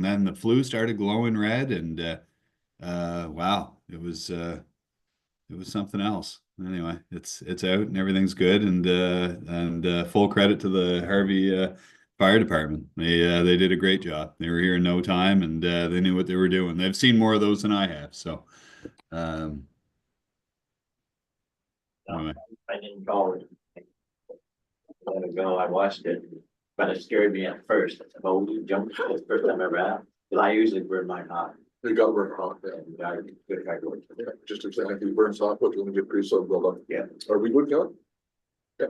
then the flue started glowing red, and wow, it was something else. Anyway, it's out and everything's good, and full credit to the Harvey Fire Department. They did a great job. They were here in no time, and they knew what they were doing. They've seen more of those than I have. So um, No, anyway. I didn't call it. Let it go. I watched it, but it scared me at first. I said, "Oh, you jumped!" It's the first time I ever have. Because I usually burn mine hot. You got to burn hot, yeah. And I good I go. Yeah, just exactly. You burn soft, but you want to get pretty soft build up. Yeah. Are we good, Kelly? Yeah.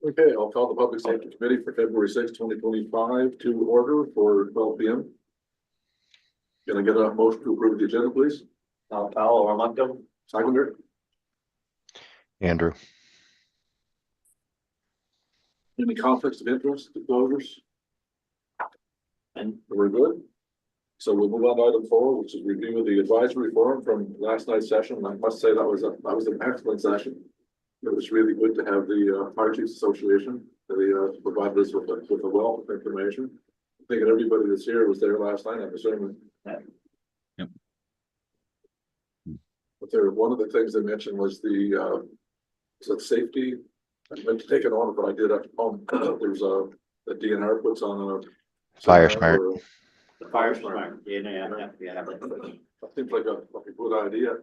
Okay, I'll call the Public Safety Committee for February 6, 2025 to order for 12 p.m. Can I get a motion to approve the agenda, please? Powell or Moncton? Seconder, Andrew. any conflicts of interest, disclosures? And We're good. So we'll move on to item 4, which is review of the advisory forum from last night's session. I must say that was an excellent session. It was really good to have the Fire Chiefs Association. They provided us with a wealth of information. I think that everybody that's here was there last night, I'm assuming. Yep. But one of the things they mentioned was the safety. I meant to take it on, but I did at home. There's a DNR puts on a Fire seminar smart. where the fire smart. Yeah. that seems like a good idea. I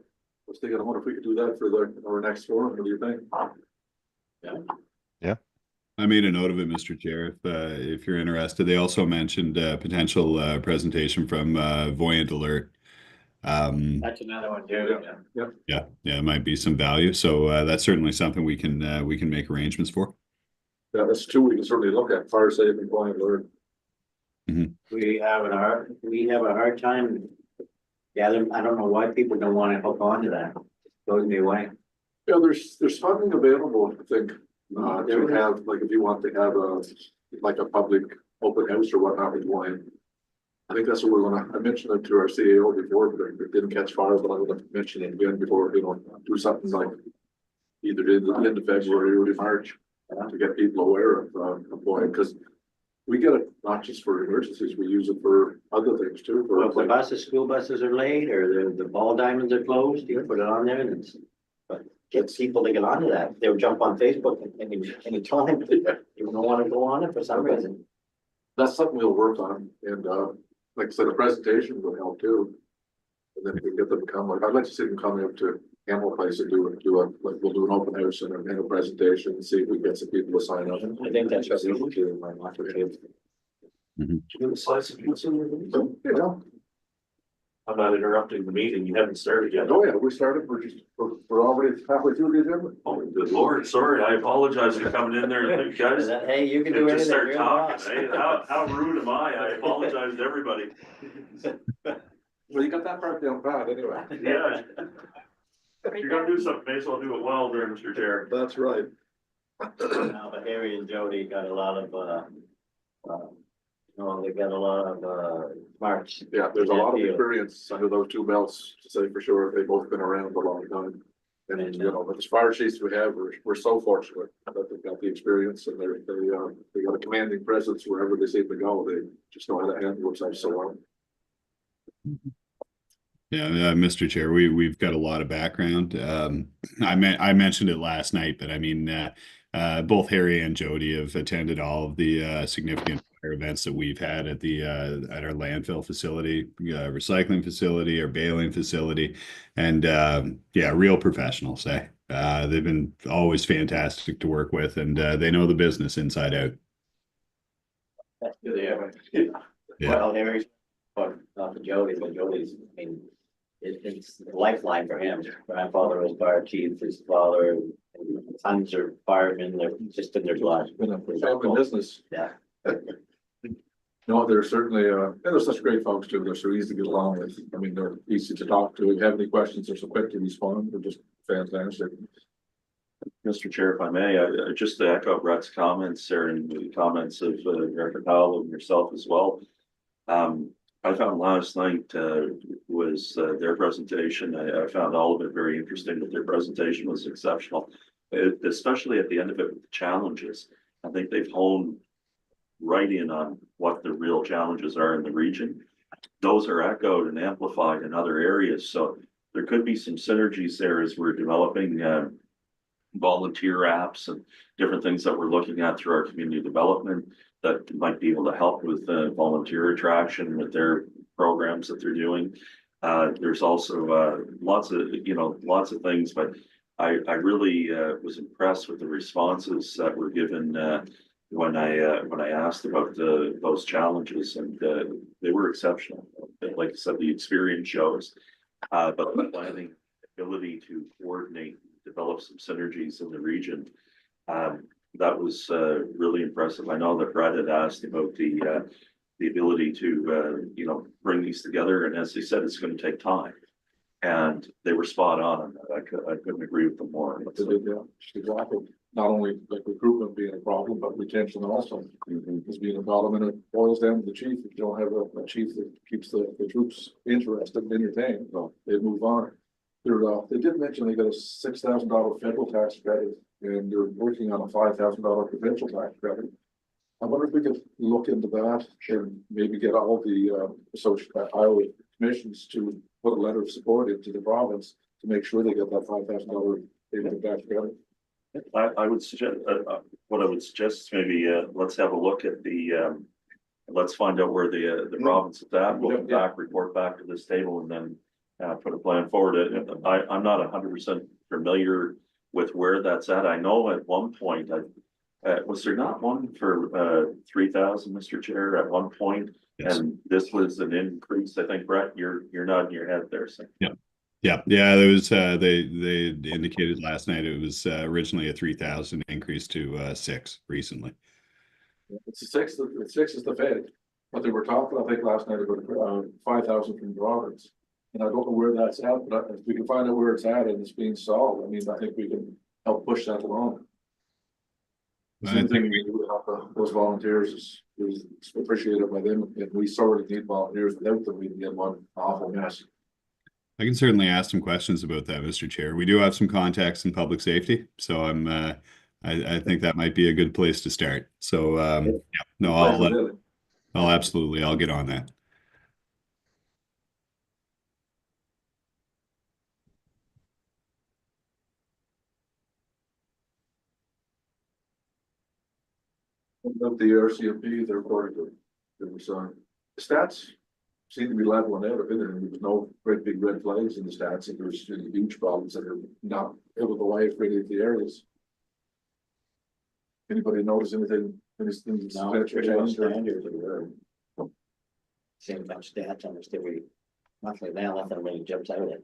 was thinking, I wonder if we could do that for our next forum. What do you think? I made a note of it, Mr. Chair, if you're interested. They also mentioned potential presentation from Voyant Alert. That's another one too. Yeah. Yeah, it might be some value. So that's certainly something we can make arrangements for. Yeah, that's two we can certainly look at, fire safe and Voyant Alert. We have a hard time gathering. I don't know why people don't want to hook on to that. Blows me away. Yeah, there's funding available, I think, to have, like, if you want to have a public open house or whatnot with Voyant. I think that's what we're I mentioned it to our CAO before, but it didn't catch fire, but I'm gonna mention it again before, do something like either at the end of February or early March to get people aware of Voyant, because we get it not just for emergencies, we use it for other things too. Well, if the school buses are late or the ball diamonds are closed, you put it on there and get people to get onto that. They'll jump on Facebook any time. You don't want to go on it for some reason. That's something we'll work on, and like I said, a presentation would help too. And then we get them to come, like, I'd like to see them come up to Animal Place and we'll do an open house and a presentation and see if we can get some people to sign up. I think that's what we should do. My motto is. Yeah. I'm not interrupting the meeting. You haven't started yet. Oh, yeah, we started, we're already halfway through the agenda. Oh, good Lord, sorry. I apologize for coming in there. You guys Hey, you can do just anything. start You're the talking. boss. Hey, how rude am I? I apologize to everybody. Well, you got that part down pat anyway. Yeah. If you're gonna do something, may as well do it well there, Mr. Chair. That's right. No, but Harry and Jody got a lot of, they got a lot of, smarts. Yeah, there's a lot of Deal. experience under those two belts, to say for sure. They've both been around a long time. And, but as fire chiefs we have, we're so fortunate that they've got the experience and they got a commanding presence wherever they seem to go. They just know how to handle themselves so well. Yeah, Mr. Chair, we've got a lot of background. I mentioned it last night, but I mean, both Harry and Jody have attended all of the significant fire events that we've had at our landfill facility, recycling facility, our baling facility, and real professionals. They've been always fantastic to work with, and they know the business inside out. Yeah. Yeah. Well, Harry's, but not for Jody, but Jody's, I mean, it's a lifeline for him. Grandfather was fire chief, his father, sons are firemen, they're just in their lives. Family business. Yeah. No, they're certainly, they're such great folks too. They're so easy to get along with. I mean, they're easy to talk to. If you have any questions, they're so quick to respond. They're just fantastic. Mr. Chair, if I may, I just to echo Brett's comments there and the comments of Director Powell and yourself as well. I found last night was their presentation. I found all of it very interesting, but their presentation was exceptional, especially at the end of it with the challenges. I think they've honed right in on what the real challenges are in the region. Those are echoed and amplified in other areas. So there could be some synergies there as we're developing volunteer apps and different things that we're looking at through our community development that might be able to help with volunteer attraction with their programs that they're doing. There's also lots of things, but I really was impressed with the responses that were given when I asked about those challenges, and they were exceptional. Like I said, the experience shows, but the planning ability to coordinate, develop some synergies in the region, that was really impressive. I know that Brad had asked about the ability to bring these together, and as they said, it's going to take time. And they were spot on. I couldn't agree with them more. Exactly. Not only like recruitment being a problem, but retention also is being a problem, and it boils down to the chief. If you don't have a chief that keeps the troops interested and entertained, well, they move on. They did mention they got a $6,000 federal tax credit, and they're working on a $5,000 provincial tax credit. I wonder if we could look into that and maybe get all the Iowa commissions to put a letter of support into the province to make sure they get that $5,000 tax credit. I would suggest what I would suggest is maybe let's have a look at let's find out where the province is at. We'll report back to this table, and then put a plan forward. I'm not 100% familiar with where that's at. I know at one point, was there not one for 3,000, Mr. Chair, at one point? Yes. And this was an increase. I think, Brett, you're nodding your head there. So. Yeah. There was they indicated last night it was originally a 3,000 increase to 6 recently. It's the 6. The 6 is the Fed, but they were talking, I think, last night about 5,000 from the province. And I don't know where that's at, but if we can find out where it's at and it's being solved, I mean, I think we can help push that along. Same thing we do to help those volunteers is appreciated by them, and we sorely need volunteers. Without them, we can get one awful mess. I can certainly ask some questions about that, Mr. Chair. We do have some contacts in public safety, so I think that might be a good place to start. So I'll absolutely, I'll get on that. About the RCMP, they're reporting to there was stats seem to be leveling out a bit, and there was no great big red flags in the stats, and there's really huge problems that are not able to lie for any of the areas. Anybody notice anything? Anything same kind of stats on this every monthly now, nothing really jumps out at them.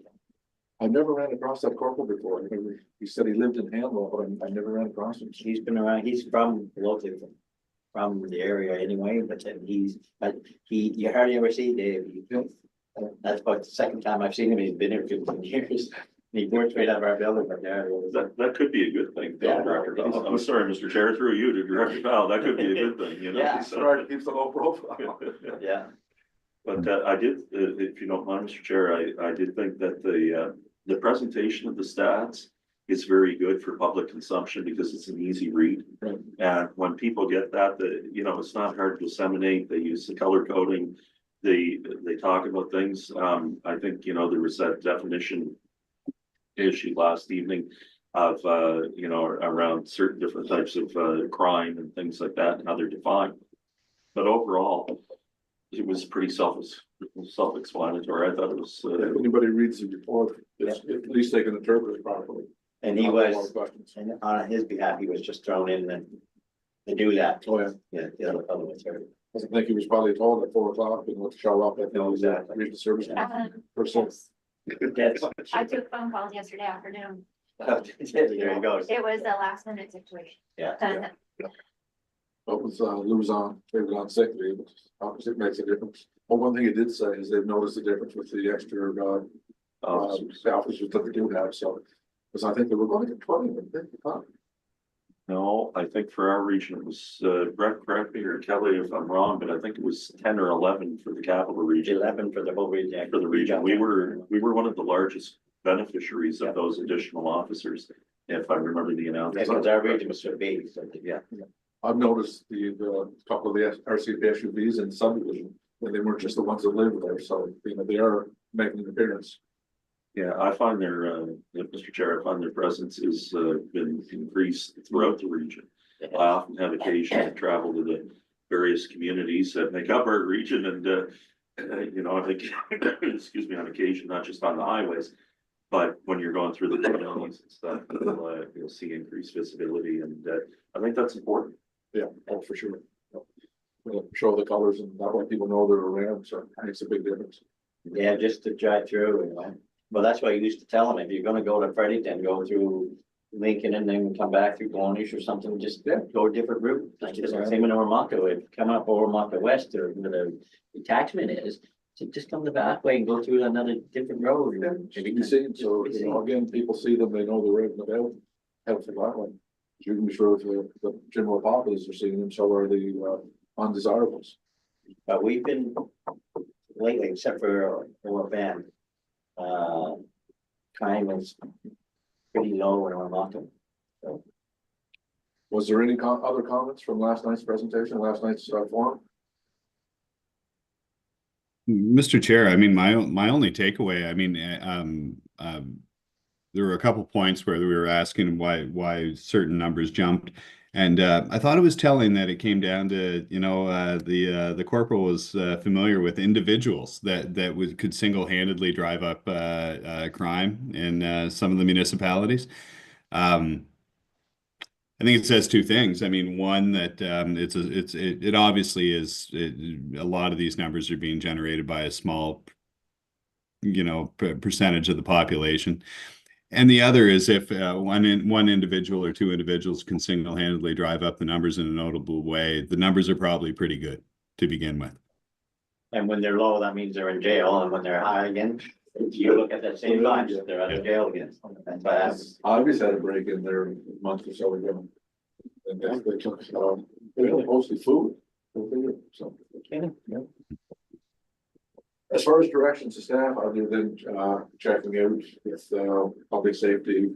I've never ran across that corporal before. He said he lived in Hanwell, but I never ran across him. He's been around, he's from locally from the area anyway, but then you hardly ever see Dave. That's about the second time I've seen him. He's been here 15 years. He works right out of our building, but that could be a good thing. Yeah. Director Val. I'm sorry, Mr. Chair, through you to Director Val. That could be a good thing, you know. Yeah. So. Keeps the low profile. Yeah. But I did, if you don't mind, Mr. Chair, I did think that the presentation of the stats is very good for public consumption because it's an easy read. Right. And when people get that, it's not hard to disseminate. They use the color coding. They talk about things. I think, there was that definition issue last evening of, around certain different types of crime and things like that and how they're defined. But overall, it was pretty self-explanatory. I thought it was. If anybody reads the report, at least they can interpret it properly. And he was, and on his behalf, he was just thrown in to do that. Oh, yeah. Yeah, the other fellow was here. I think he was probably told at 4 o'clock and what to show up at the regional service person. Yes. I took phone calls yesterday afternoon. There you go. It was a last minute situation. Yeah. What was Luzon, they were on sick leave, obviously it makes a difference. Well, one thing he did say is they've noticed the difference with the extra officers that they do have, so. Because I think they were going to get 20, but they didn't. No, I think for our region, it was Brett, correct me, or Kelly if I'm wrong, but I think it was 10 or 11 for the capital region. 11 for the whole region. For the region, we were one of the largest beneficiaries of those additional officers, if I remember the announcement. Because our region was so big, so yeah. I've noticed the couple of the RCP SUVs in subdivision, and they weren't just the ones that live there, so, you know, they are making an appearance. Yeah, I find Mr. Chair, I find their presence has been increased throughout the region. I often have occasion to travel to the various communities that make up our region and, you know, I think, excuse me, on occasion, not just on the highways, but when you're going through the communities and stuff, you'll see increased visibility and I think that's important. Yeah, oh, for sure. We'll show the colors and that way people know they're around, so it makes a big difference. Yeah, just to drive through, you know. Well, that's why I used to tell them, if you're gonna go to Fredericton, go through Lincoln and then come back through Cornish or something, just go a different route. Like just the same in Ormoco, if you come up Ormoco West or where the attachment is, so just come the back way and go through another different road. You can see, so, you know, again, people see them, they know they're out and about, helpful that way. You can be sure if the general populace are seeing them, so are the undesirables. But we've been lately, except for our band, crime was pretty low in Ormoco. So, Was there any other comments from last night's presentation, last night's forum? Mr. Chair, I mean, my only takeaway, I mean, there were a couple points where we were asking why certain numbers jumped. And I thought it was telling that it came down to, you know, the corporal was familiar with individuals that could single-handedly drive up crime in some of the municipalities. I think it says two things. I mean, one, that it obviously is, a lot of these numbers are being generated by a small, you know, percentage of the population. And the other is if one individual or two individuals can single-handedly drive up the numbers in a notable way, the numbers are probably pretty good to begin with. and when they're low, that means they're in jail, and when they're high again, you look at that same bunch, they're out of jail again. That's why that's, I just had a break in there a month or so ago. And they took, mostly food. So, yeah. As far as directions to staff, other than checking out with public safety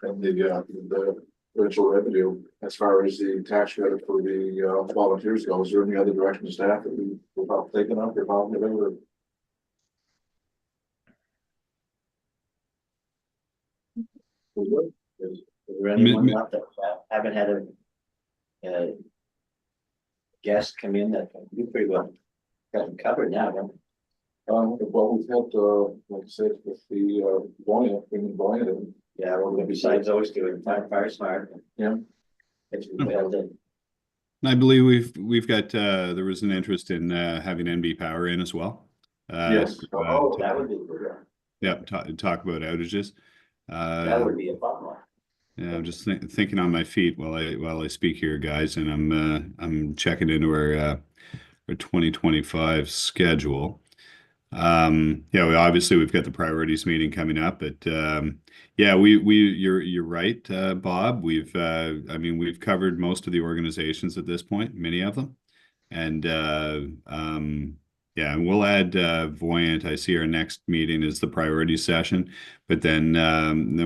and the provincial revenue, as far as the tax credit for the volunteers goes, is there any other direction to staff that we're about thinking of, you're talking about, or? is there anyone left that haven't had a guest come in that you pretty well got them covered now, don't you? Well, we've had, like I said, with the buoyant, bringing buoyant in. Yeah, well, besides those two, fire smart. Yeah. It's well done. I believe we've got there was an interest in having NB Power in as well. Yes. Oh, that would be good. Yeah, talk about outages. That would be a fun one. Yeah, I'm just thinking on my feet while I speak here, guys, and I'm checking into our 2025 schedule. Yeah, obviously we've got the priorities meeting coming up, but yeah, you're right, Bob. I mean, we've covered most of the organizations at this point, many of them, and yeah, and we'll add Voyant. I see our next meeting is the priority session, but then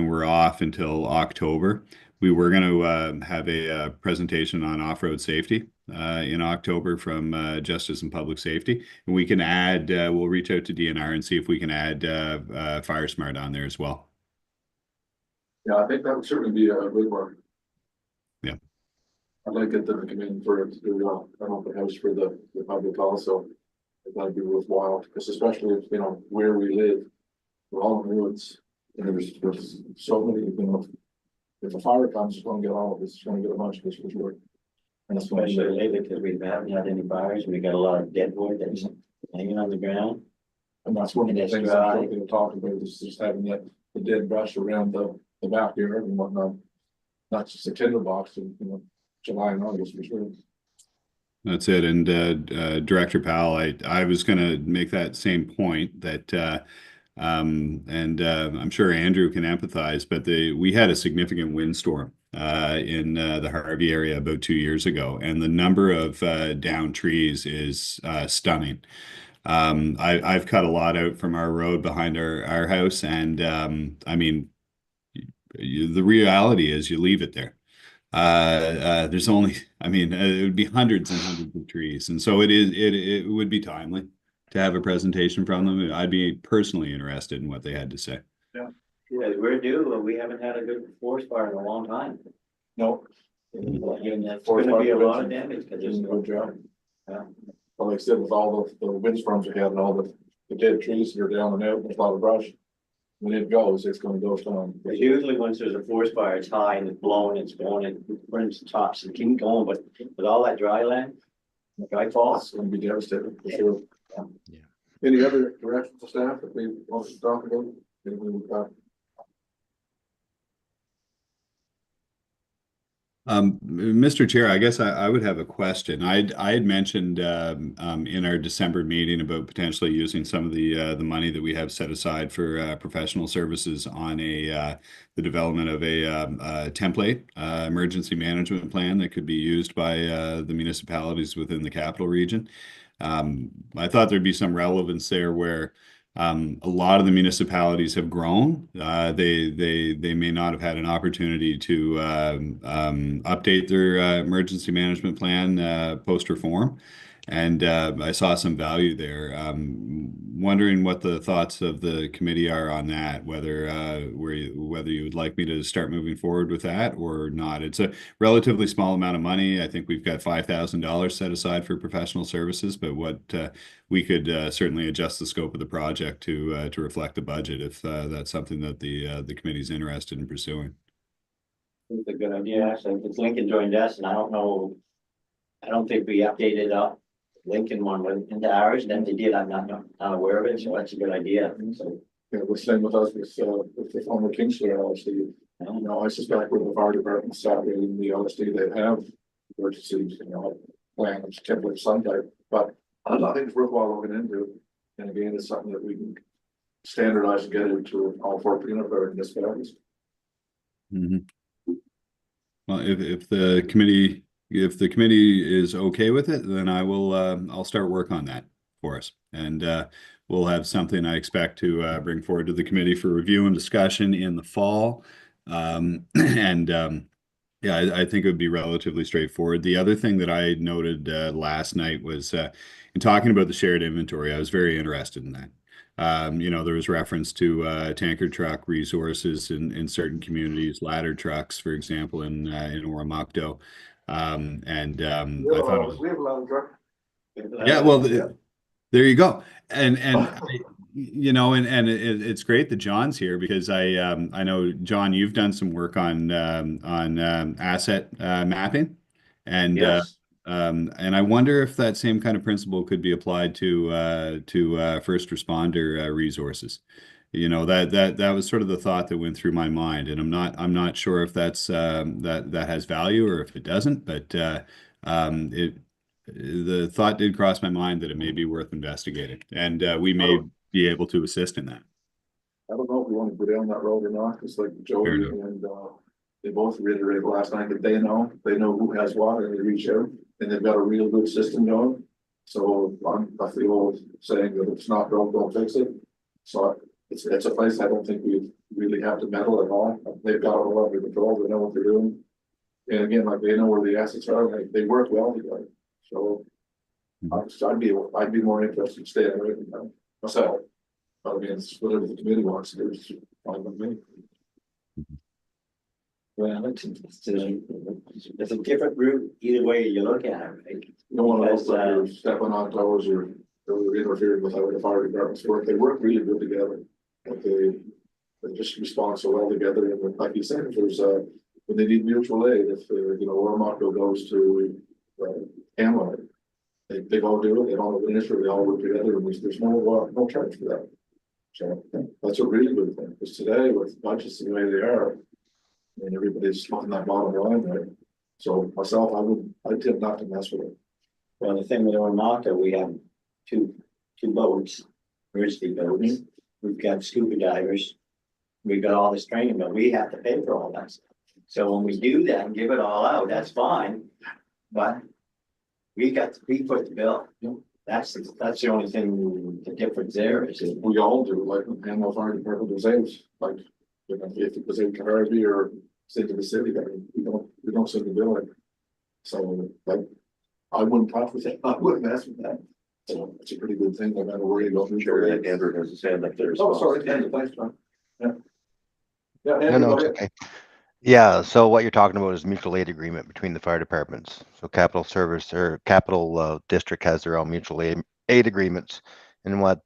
we're off until October. We were going to have a presentation on off-road safety in October from Justice and Public Safety, and we can add. We'll reach out to DNR and see if we can add Fire Smart on there as well. Yeah, I think that would certainly be a good one. Yeah, I'd like it to come in for it to do an open house for the public also. That'd be worthwhile, because especially if, you know, where we live, we're all in the woods, and there's so many, you know, if a fire comes, it's gonna get all of this, it's gonna get a bunch of this for sure. And especially lately, because we haven't had any fires, we got a lot of dead wood that's hanging on the ground. And that's one of the It's things dry. I'm going to talk about, is just having the dead brush around the backyard and whatnot. Not just a tinder box, and, you know, July and August for sure. that's it. And Director Powell, I was going to make that same point that. And I'm sure Andrew can empathize, but we had a significant windstorm in the Harvey area about 2 years ago, and the number of downed trees is stunning. I've cut a lot out from our road behind our house, and I mean, the reality is you leave it there. there's only, I mean, it would be hundreds and hundreds of trees. And so it would be timely to have a presentation from them. I'd be personally interested in what they had to say. Yeah, we're due, and we haven't had a good forest fire in a long time. No, And it's gonna be a lot of damage, because just there's a good job. yeah. Well, like I said, with all the windstorms we had and all the dead trees that are down and out, there's a lot of brush. When it goes, it's gonna go down. Because usually once there's a forest fire, it's high and it's blowing, it's going and burns the tops and keep going, but with all that dry land, dry fall. It's gonna be devastating for sure. Yeah. Any other directions to staff that we want to talk about? Anything we've got? Mr. Chair, I guess I would have a question. I had mentioned in our December meeting about potentially using some of the money that we have set aside for professional services on the development of a template emergency management plan that could be used by the municipalities within the capital region. I thought there'd be some relevance there where a lot of the municipalities have grown. They may not have had an opportunity to update their emergency management plan post reform, and I saw some value there. Wondering what the thoughts of the committee are on that, whether whether you would like me to start moving forward with that or not. It's a relatively small amount of money. I think we've got $5,000 set aside for professional services, but what we could certainly adjust the scope of the project to reflect the budget if that's something that the committee's interested in pursuing. It's a good idea, actually, because Lincoln joined us, and I don't know, I don't think we updated up Lincoln one went into ours, and then they did, I'm not aware of it, so that's a good idea, so. Yeah, the same with us with the former Kingston LSD. You know, I suspect with the fire department separating the LSD, they have emergencies, plan of template some type, but I think it's worthwhile looking into. And again, it's something that we can standardize and get into all 14 of our municipalities. Mm-hmm. Well, if the committee is okay with it, then I'll start work on that for us, and we'll have something I expect to bring forward to the committee for review and discussion in the fall. Yeah, I think it would be relatively straightforward. The other thing that I noted last night was in talking about the shared inventory, I was very interested in that. There was reference to tanker truck resources in certain communities, ladder trucks, for example, in Oromocto. I thought it was, we have a lot of truck. yeah, well, there you go. And it's great that John's here because I know, John, you've done some work on asset mapping, and Yes. and I wonder if that same kind of principle could be applied to first responder resources. That was sort of the thought that went through my mind, and I'm not sure if that's that has value or if it doesn't, but the thought did cross my mind that it may be worth investigating, and we may be able to assist in that. I don't know if we want to go down that road or not, because like Jody and they both reiterated last night that they know who has what, and they reach out, and they've got a real good system going. So I feel saying that if it's not broke, don't fix it. So it's a place I don't think we really have to meddle at all. They've got it all under control. They know what they're doing, and again, like they know where the assets are. They work well together. So I'd be more interested in staying away from them myself. But I mean, it's whatever the committee wants to do, it's fine with me. Well, it's a different route either way you look at it, right? You don't want to look like you're stepping on toes or interfering with how the fire departments work. They work really good together. Like they just respond so well together. And like you said, if there's when they need mutual aid, if Oromocto goes to Hamlet, they all do it. They all have an issue. They all work together, and there's no charge for that. So that's a really good thing. Because today, with budgets the way they are, I mean, everybody's on that bottom line, right? So myself, I tend not to mess with it. Well, the thing with Oromocto, we have two boats, emergency boats. We've got scuba divers. We've got all this training, but we have to pay for all that stuff. So when we do that and give it all out, that's fine. But we put the bill. That's the only thing, the difference there is. We all do, like Hamlet Fire Department does theirs, like if it was in Caribbean or say to the city that we don't seem to do it. So like, I wouldn't talk with it, I wouldn't mess with that. So it's a pretty good thing, no matter where you go. Sure, that Andrew has his hand up there. Oh, sorry, Andrew, thanks, John. Yeah. Yeah, No, Andrew, no, go it's ahead. okay. Yeah, so what you're talking about is mutual aid agreement between the fire departments. So Capital Service or Capital District has their own mutual aid agreements. And what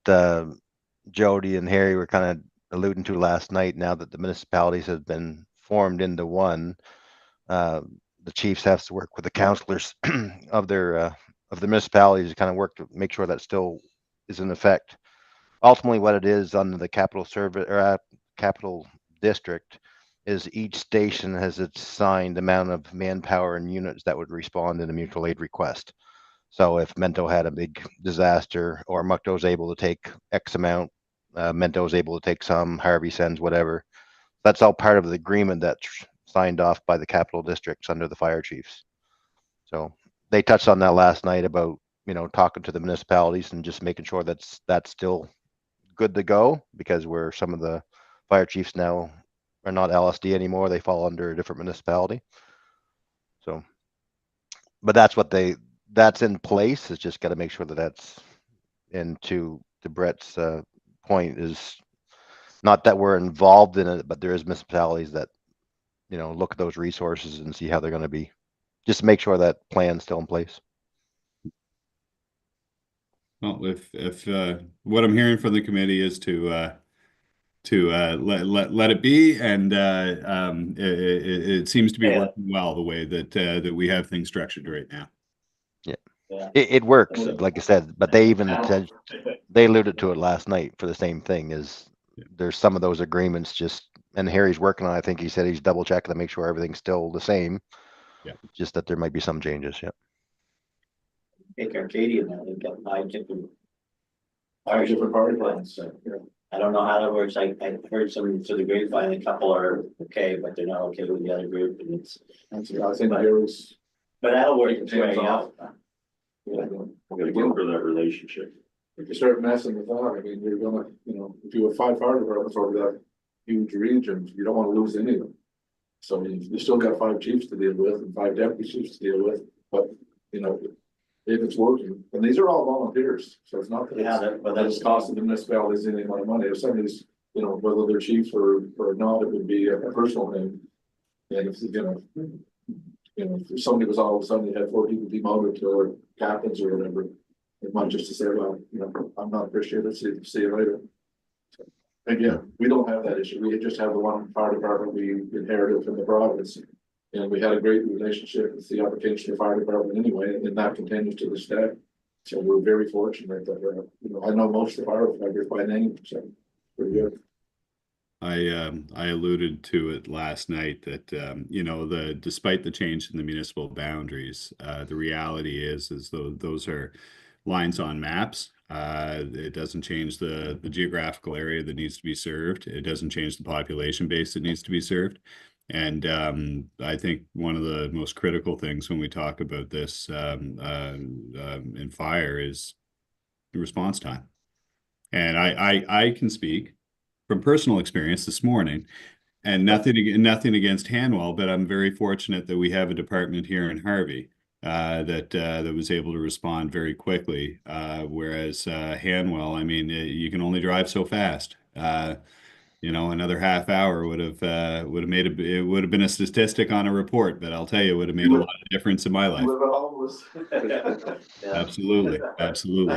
Jody and Harry were kind of alluding to last night, now that the municipalities have been formed into one, the chiefs have to work with the councillors of the municipalities to kind of work to make sure that still is in effect. Ultimately, what it is under the capital service or capital district is each station has its assigned amount of manpower and units that would respond in a mutual aid request. So if Mento had a big disaster or Mucto's able to take X amount, Mento's able to take some, Harvey sends whatever. That's all part of the agreement that's signed off by the capital districts under the fire chiefs. So they touched on that last night about, talking to the municipalities and just making sure that's still good to go, because we're some of the fire chiefs now are not LSD anymore. They fall under a different municipality. So, but that's in place. It's just got to make sure that that's into Brett's point is not that we're involved in it, but there is municipalities that, look at those resources and see how they're going to be, just to make sure that plan's still in place. Well, if what I'm hearing from the committee is to let it be, and it seems to be Yeah. working well the way that we have things structured right now. Yeah. It works, like I said, but they alluded to it last night for the same thing. Is there's some of those agreements just, and Harry's working on it. I think he said he's double checking to make sure everything's still the same. Yeah. Just that there might be some changes. Yeah. Take Arcadia now, they've got 5 different Fire plans, so, I don't know how that works, I heard some to the grapevine, a couple are okay, but they're not okay with the other group, and it's, I think Gary's. but that'll work its way out. Yeah. I'm gonna go for that relationship. If you start messing with that, I mean, you're gonna, if you have 5 fire departments over that huge region, you don't wanna lose any of them. So you still got 5 chiefs to deal with and 5 deputy chiefs to deal with, but, if it's working, and these are all volunteers, so it's not that it's costing the municipalities any more money. If somebody's, whether they're chiefs or not, it would be a personal thing. And if, if somebody was all of a sudden, you had 4 people demoted to captains or whatever, it might just to say, well, I'm not appreciated, see you later. So, again, we don't have that issue. We just have the one fire department we inherited from the province. And we had a great relationship with the application fire department anyway, and that continues to this day. So we're very fortunate that, I know most of the firefighters by name, so pretty good. I alluded to it last night that despite the change in the municipal boundaries, the reality is though those are lines on maps. It doesn't change the geographical area that needs to be served. It doesn't change the population base that needs to be served. And I think one of the most critical things when we talk about this in fire is the response time. And I can speak from personal experience this morning, and nothing against Hanwell, but I'm very fortunate that we have a department here in Harvey that was able to respond very quickly. Whereas Hanwell, I mean, you can only drive so fast. Another half hour would have made it would have been a statistic on a report, but I'll tell you, it would have made a lot of difference in my life. Yeah. Absolutely.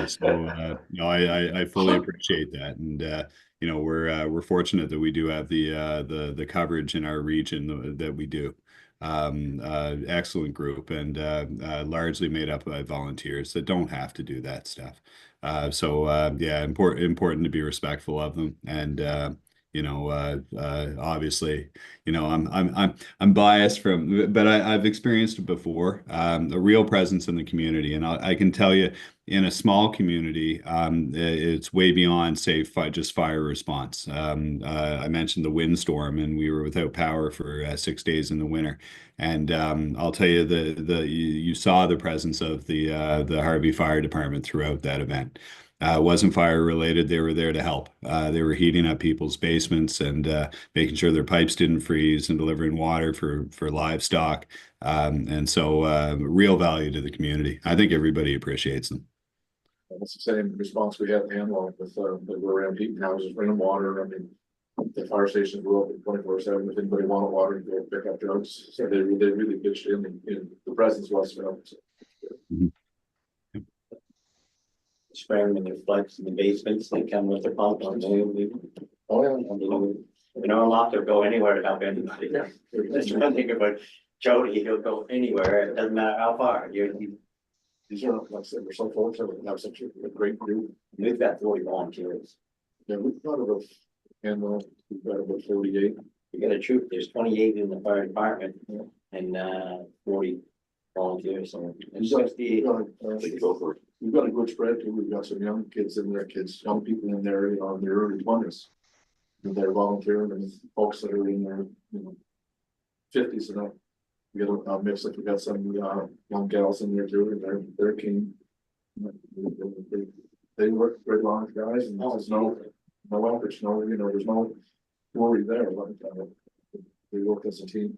So no, I fully appreciate that, and we're fortunate that we do have the coverage in our region that we do. Excellent group, and largely made up by volunteers that don't have to do that stuff. So yeah, important to be respectful of them, and obviously, I'm biased but I've experienced it before, a real presence in the community. And I can tell you, in a small community, it's way beyond, say, just fire response. I mentioned the windstorm, and we were without power for 6 days in the winter. And I'll tell you, you saw the presence of the Harvey Fire Department throughout that event. wasn't fire related. They were there to help. They were heating up people's basements and making sure their pipes didn't freeze and delivering water for livestock. And so real value to the community. I think everybody appreciates them. It's the same response we had in Hanwell with, that we're around heating houses, bringing water. I mean, the fire stations were open 24/7. If anybody wanted water, to go pick up jugs. So they really pitched in the presence was felt. Spraying in their floods in the basements, they come with their pump on the. Oh, yeah. You know, a lot, they'll go anywhere to help anybody. Yeah. That's one thing about Jody, he'll go anywhere, it doesn't matter how far, These are, like I said, we're so fortunate to have such a great group. we've got 40 volunteers. Yeah, we've got about, and we've got about 48. You got a troop, there's 28 in the fire department and 40 volunteers, so. And We've got, 68. Go for it. we've got a good spread too. We've got some young kids in there, young people in there, you know, in their early 20s. And they're volunteering, and folks that are in their, you know, 50s and up. We got a mix, like we got some young gals in there too, and they're keen. They work very long guys, and there's no average, you know, there's no worry there, but we work as a team.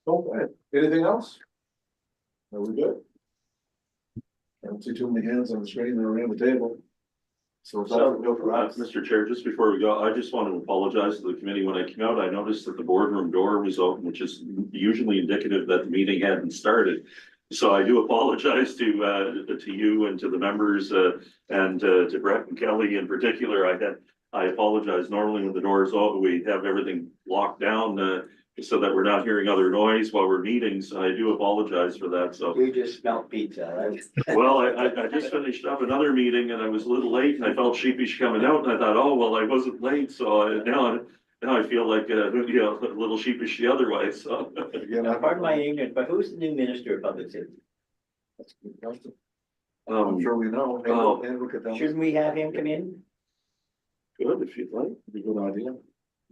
Okay, anything else? Are we good? I don't see too many hands on the screen or around the table. So it's all go for us. Mr. Chair, just before we go, I just want to apologize to the committee. When I came out, I noticed that the boardroom door was open, which is usually indicative that the meeting hadn't started. So I do apologize to you and to the members and to Brett and Kelly in particular. I apologize. Normally when the door is open, we have everything locked down so that we're not hearing other noise while we're meeting. So I do apologize for that. So. You just smelled pizza, right? Well, I just finished up another meeting and I was a little late and I felt sheepish coming out and I thought, oh, well, I wasn't late. So now I feel like, you know, a little sheepish the other way. So. Now, pardon my ignorance, but who's the new minister of public safety? That's a good question. I'm sure we know. Oh. And look at that. Shouldn't we have him come in? Good, if you'd like. Be a good idea.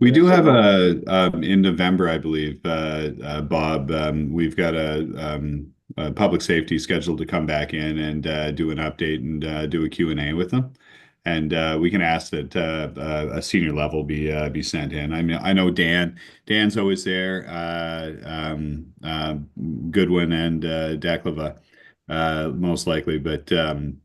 We do have in November, I believe, Bob, we've got a public safety scheduled to come back in and do an update and do a Q&A with them. And we can ask that a senior level be sent in. I mean, I know Dan's always there, Goodwin and Declava, most likely. But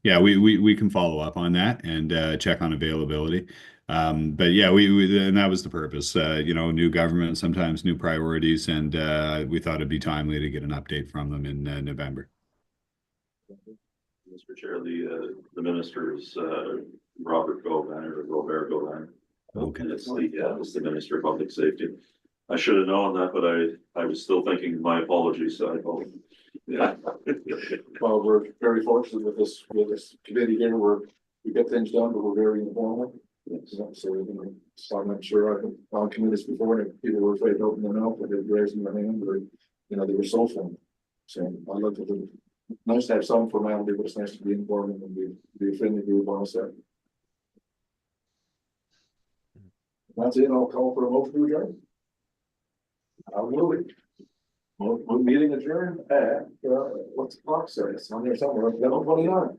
yeah, we can follow up on that and check on availability. But yeah, and that was the purpose, you know, new government, sometimes new priorities, and we thought it'd be timely to get an update from them in November. Mr. Chair, the minister is Robert Govan or Robert Govan. Okay. And it's the Minister of Public Safety. I should have known that, but I was still thinking my apologies. So I told him. Yeah. Well, we're very fortunate with this committee here, we get things done, but we're very informal. So, you know, so I'm not sure, I've been on committees before, and people were afraid to open their mouth, but they're raising their hand, or, you know, they were so formal. So I looked at it, nice to have some formality, but it's nice to be informal and be a friendly group also. That's it, I'll call for a motion to adjourn. I'll move it. Meeting adjourned at, what's the clock say? It's on there somewhere, 11:29.